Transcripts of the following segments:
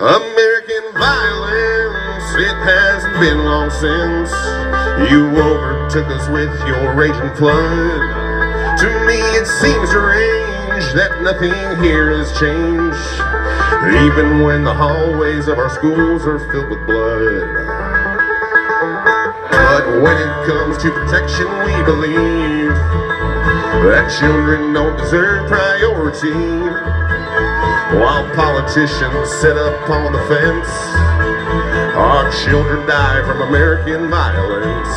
American violence, it hasn't been long since you overtook us with your raging flood. To me it seems strange that nothing here has changed, even when the hallways of our schools are filled with blood. But when it comes to protection, we believe that children don't deserve priority. While politicians sit up on the fence, our children die from American violence.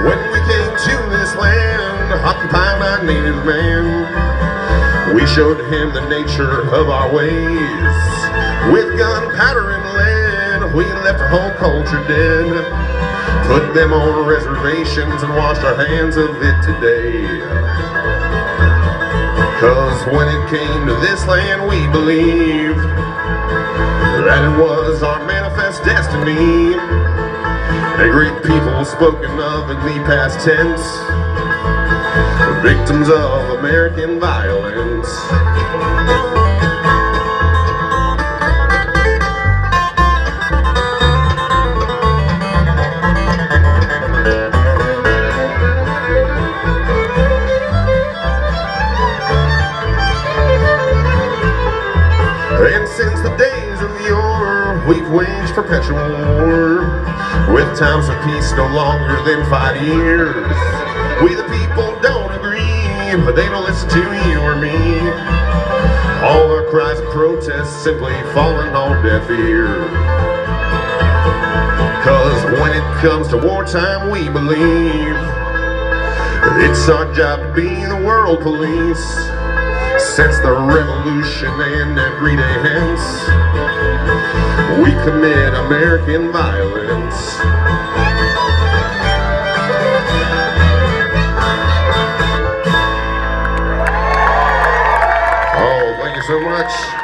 When we came to this land, occupied by native man, we showed him the nature of our ways. With gunpowder and lead, we left our whole culture dead, put them on reservations and washed our hands of it today. Cause when it came to this land, we believed that it was our manifest destiny. A great people spoken of in the past tense, victims of American violence. And since the days of yore, we've waged perpetual war, with times of peace no longer than 5 years. We the people don't agree, but they don't listen to you or me. All our cries of protest simply falling on deaf ear. Cause when it comes to wartime, we believe it's our job to be the world police. Since the revolution and every day hence, we commit American violence. Oh, thank you so much.